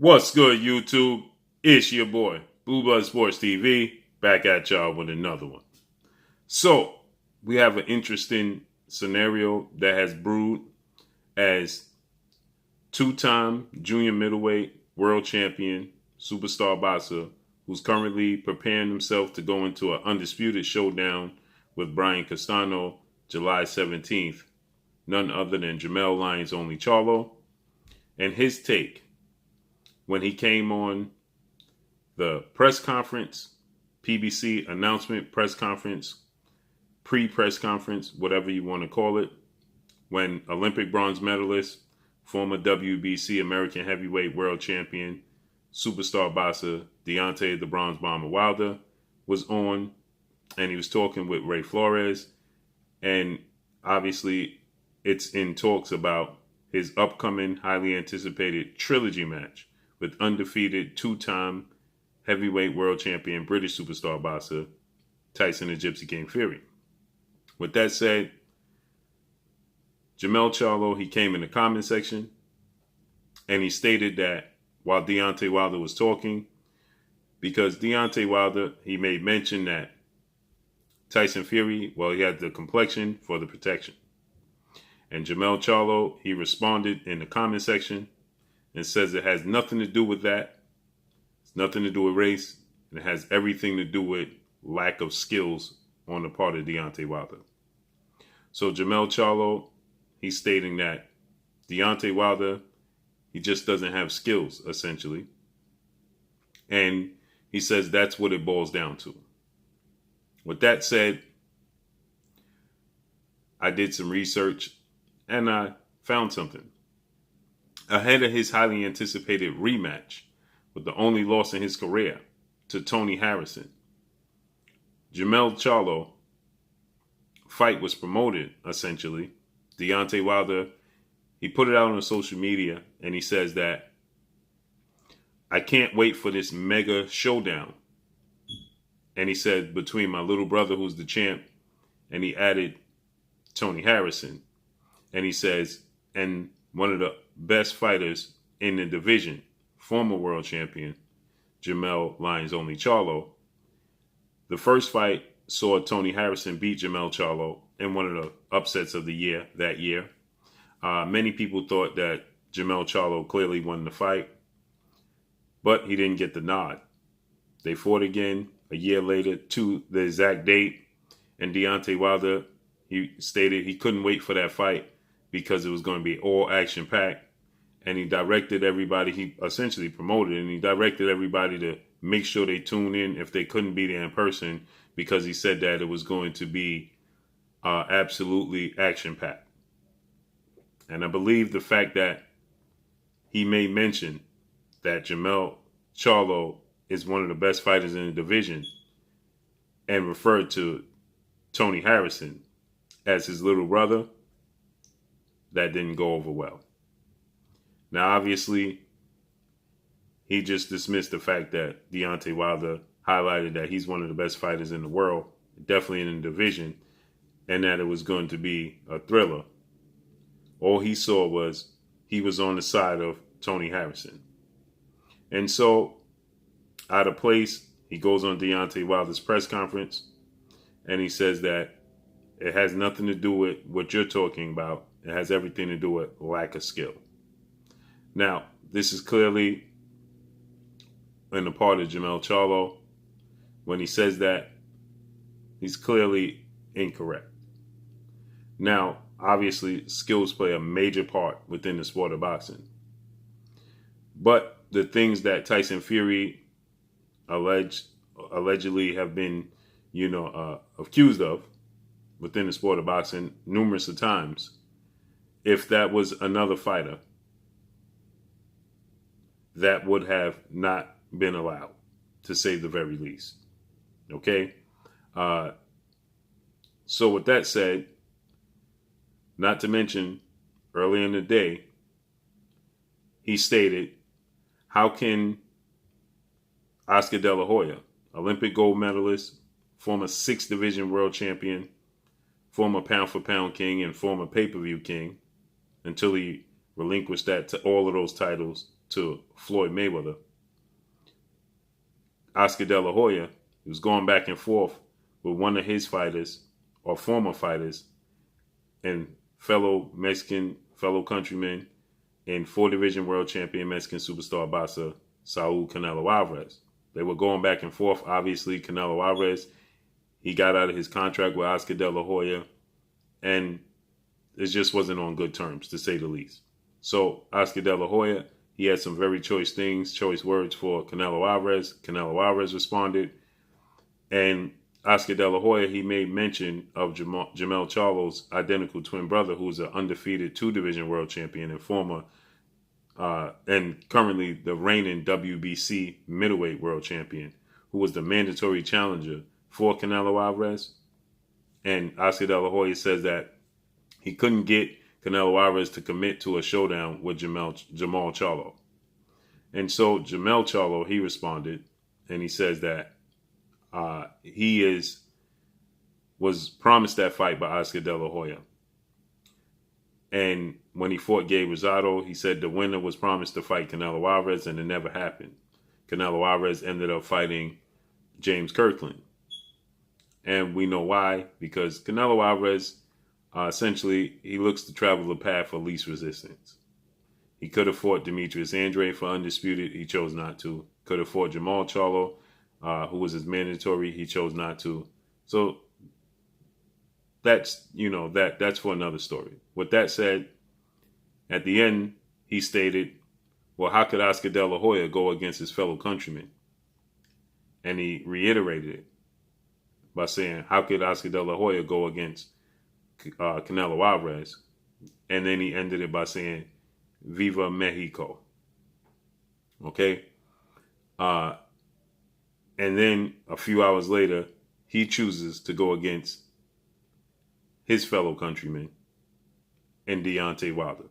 What's good, YouTube? It's your boy, Blue Blood Sports TV, back at y'all with another one. So, we have an interesting scenario that has brewed as two-time junior middleweight world champion, superstar boxer, who's currently preparing himself to go into an undisputed showdown with Brian Castano July 17th, none other than Jermell Charlo, and his take when he came on the press conference, PBC announcement press conference, pre-press conference, whatever you want to call it, when Olympic bronze medalist, former WBC American heavyweight world champion, superstar boxer Deontay the Bronze Bomber Wilder was on, and he was talking with Ray Flores, and obviously it's in talks about his upcoming highly anticipated trilogy match with undefeated two-time heavyweight world champion British superstar boxer Tyson the Gypsy King Fury. With that said, Jermell Charlo, he came in the comment section and he stated that while Deontay Wilder was talking, because Deontay Wilder, he made mention that Tyson Fury, well, he had the complexion for the protection. And Jermell Charlo, he responded in the comment section and says it has nothing to do with that. It's nothing to do with race. And it has everything to do with lack of skills on the part of Deontay Wilder. So Jermell Charlo, he's stating that Deontay Wilder, he just doesn't have skills, essentially. And he says that's what it boils down to. With that said, I did some research and I found something. Ahead of his highly anticipated rematch with the only loss in his career to Tony Harrison, Jermell Charlo fight was promoted, essentially. Deontay Wilder, he put it out on social media and he says that I can't wait for this mega showdown. And he said between my little brother who's the champ, and he added Tony Harrison. And he says, and one of the best fighters in the division, former world champion, Jermell Charlo. The first fight saw Tony Harrison beat Jermell Charlo in one of the upsets of the year, that year. Many people thought that Jermell Charlo clearly won the fight, but he didn't get the nod. They fought again a year later to the exact date, and Deontay Wilder, he stated he couldn't wait for that fight because it was going to be all action-packed, and he directed everybody, he essentially promoted, and he directed everybody to make sure they tune in if they couldn't be there in person, because he said that it was going to be absolutely action-packed. And I believe the fact that he made mention that Jermell Charlo is one of the best fighters in the division and referred to Tony Harrison as his little brother, that didn't go over well. Now, obviously, he just dismissed the fact that Deontay Wilder highlighted that he's one of the best fighters in the world, definitely in the division, and that it was going to be a thriller. All he saw was he was on the side of Tony Harrison. And so, out of place, he goes on Deontay Wilder's press conference, and he says that it has nothing to do with what you're talking about. It has everything to do with lack of skill. Now, this is clearly in the part of Jermell Charlo. When he says that, he's clearly incorrect. Now, obviously, skills play a major part within the sport of boxing. But the things that Tyson Fury allegedly have been, accused of within the sport of boxing numerous of times, if that was another fighter, that would have not been allowed, to say the very least. Okay? So with that said, not to mention, earlier in the day, he stated, how can Oscar De La Hoya, Olympic gold medalist, former 6th division world champion, former pound-for-pound king, and former pay-per-view king, until he relinquished that to all of those titles to Floyd Mayweather, Oscar De La Hoya, he was going back and forth with one of his fighters or former fighters and fellow Mexican, fellow countrymen, and 4-division world champion Mexican superstar boxer Saul Canelo Alvarez. They were going back and forth. Obviously, Canelo Alvarez, he got out of his contract with Oscar De La Hoya, and it just wasn't on good terms, to say the least. So Oscar De La Hoya, he had some very choice things, choice words for Canelo Alvarez. Canelo Alvarez responded, and Oscar De La Hoya, he made mention of Jermell Charlo's identical twin brother, who's an undefeated 2-division world champion and former, and currently the reigning WBC middleweight world champion, who was the mandatory challenger for Canelo Alvarez. And Oscar De La Hoya says that he couldn't get Canelo Alvarez to commit to a showdown with Jermell Charlo. And so Jermell Charlo, he responded, and he says that he was promised that fight by Oscar De La Hoya. And when he fought Gabe Rosado, he said the winner was promised to fight Canelo Alvarez, and it never happened. Canelo Alvarez ended up fighting James Kirkland. And we know why, because Canelo Alvarez, essentially, he looks to travel the path of least resistance. He could have fought Demetrius Andrade for undisputed. He chose not to. Could have fought Jermell Charlo, who was his mandatory. He chose not to. So that's, that's for another story. With that said, at the end, he stated, well, how could Oscar De La Hoya go against his fellow countrymen? And he reiterated it by saying, how could Oscar De La Hoya go against Canelo Alvarez? And then he ended it by saying, Viva Mexico. Okay? And then a few hours later, he chooses to go against his fellow countryman and Deontay Wilder.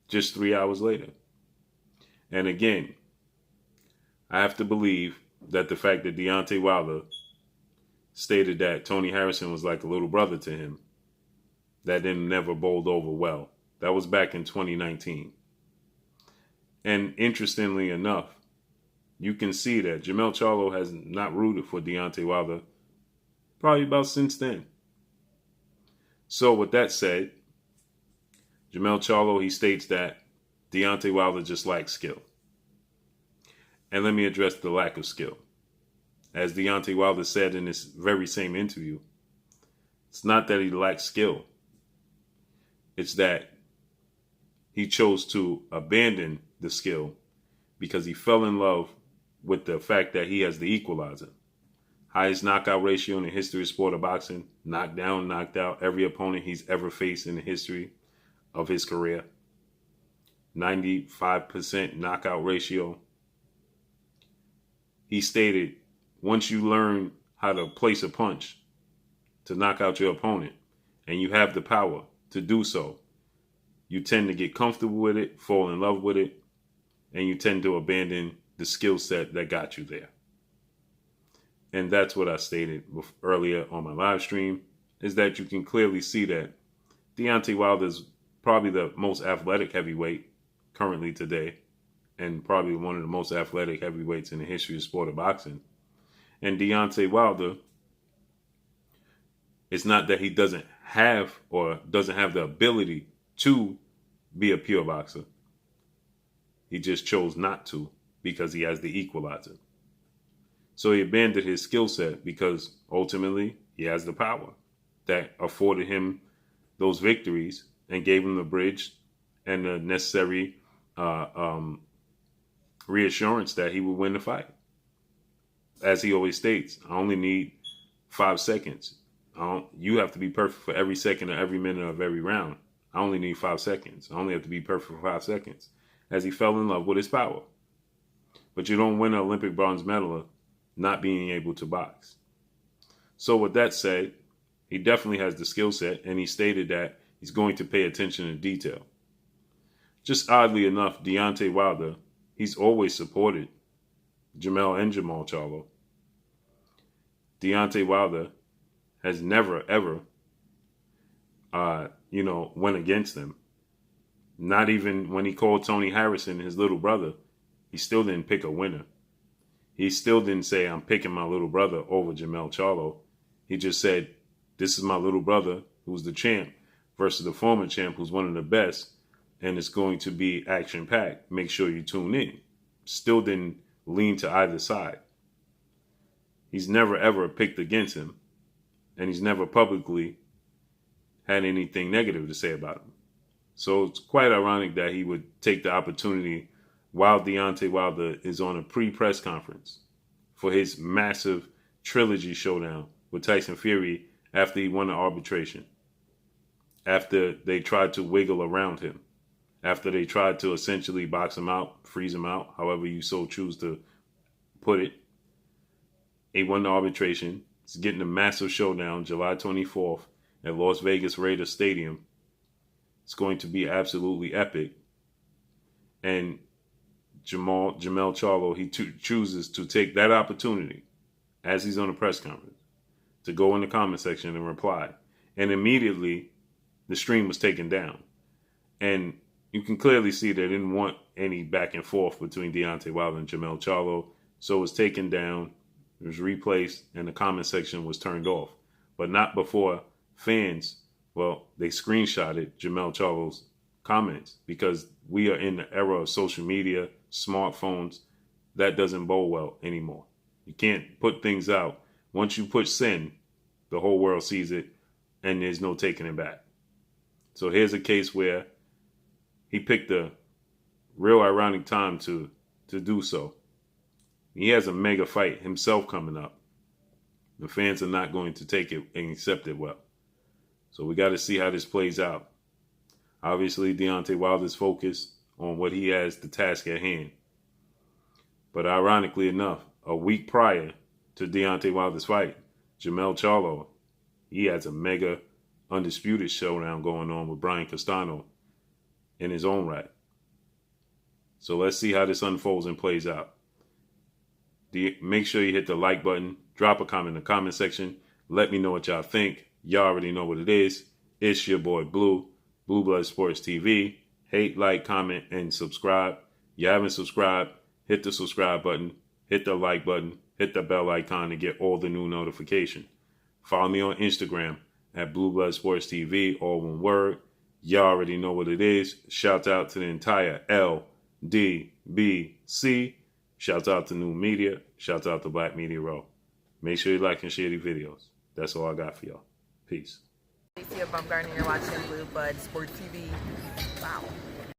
Just 3 hours later. And again, I have to believe that the fact that Deontay Wilder stated that Tony Harrison was like a little brother to him, that then never bowled over well. That was back in 2019. And interestingly enough, you can see that Jermell Charlo has not rooted for Deontay Wilder probably about since then. So with that said, Jermell Charlo, he states that Deontay Wilder just lacks skill. And let me address the lack of skill. As Deontay Wilder said in this very same interview, it's not that he lacks skill. It's that he chose to abandon the skill because he fell in love with the fact that he has the equalizer. Highest knockout ratio in the history of sport of boxing. Knocked down, knocked out every opponent he's ever faced in the history of his career. 95% knockout ratio. He stated, once you learn how to place a punch to knock out your opponent, and you have the power to do so, you tend to get comfortable with it, fall in love with it, and you tend to abandon the skill set that got you there. And that's what I stated earlier on my live stream, is that you can clearly see that Deontay Wilder is probably the most athletic heavyweight currently today, and probably one of the most athletic heavyweights in the history of sport of boxing. And Deontay Wilder, it's not that he doesn't have the ability to be a pure boxer. He just chose not to because he has the equalizer. So he abandoned his skill set because ultimately he has the power that afforded him those victories and gave him the bridge and the necessary reassurance that he would win the fight. As he always states, I only need 5 seconds. You have to be perfect for every second or every minute of every round. I only need 5 seconds. I only have to be perfect for 5 seconds. As he fell in love with his power. But you don't win an Olympic bronze medal not being able to box. So with that said, he definitely has the skill set, and he stated that he's going to pay attention to detail. Just oddly enough, Deontay Wilder, he's always supported Jermell and Jermell Charlo. Deontay Wilder has never, ever, went against them. Not even when he called Tony Harrison his little brother, he still didn't pick a winner. He still didn't say, I'm picking my little brother over Jermell Charlo. He just said, this is my little brother who's the champ versus the former champ who's one of the best, and it's going to be action-packed. Make sure you tune in. Still didn't lean to either side. He's never, ever picked against him, and he's never publicly had anything negative to say about him. So it's quite ironic that he would take the opportunity while Deontay Wilder is on a pre-press conference for his massive trilogy showdown with Tyson Fury after he won the arbitration, after they tried to wiggle around him, after they tried to essentially box him out, freeze him out, however you so choose to put it. He won the arbitration. He's getting a massive showdown July 24th at Las Vegas Raiders Stadium. It's going to be absolutely epic. And Jermell Charlo, he chooses to take that opportunity as he's on a press conference to go in the comment section and reply. And immediately the stream was taken down. And you can clearly see they didn't want any back and forth between Deontay Wilder and Jermell Charlo. So it was taken down, it was replaced, and the comment section was turned off. But not before fans, well, they screenshotted Jermell Charlo's comments, because we are in the era of social media, smartphones. That doesn't bode well anymore. You can't put things out. Once you push send, the whole world sees it, and there's no taking it back. So here's a case where he picked a real ironic time to do so. He has a mega fight himself coming up. The fans are not going to take it and accept it well. So we got to see how this plays out. Obviously, Deontay Wilder's focused on what he has, the task at hand. But ironically enough, a week prior to Deontay Wilder's fight, Jermell Charlo, he has a mega undisputed showdown going on with Brian Castano in his own right. So let's see how this unfolds and plays out. Make sure you hit the like button, drop a comment in the comment section. Let me know what y'all think. Y'all already know what it is. It's your boy Blue, Blue Blood Sports TV. Hate, like, comment, and subscribe. You haven't subscribed, hit the subscribe button, hit the like button, hit the bell icon to get all the new notifications. Follow me on Instagram at Blue Blood Sports TV, all one word. Y'all already know what it is. Shout out to the entire LDBC. Shout out to New Media. Shout out to Black Media Row. Make sure you like and share these videos. That's all I got for y'all. Peace. You're watching Blue Blood Sports TV. Wow.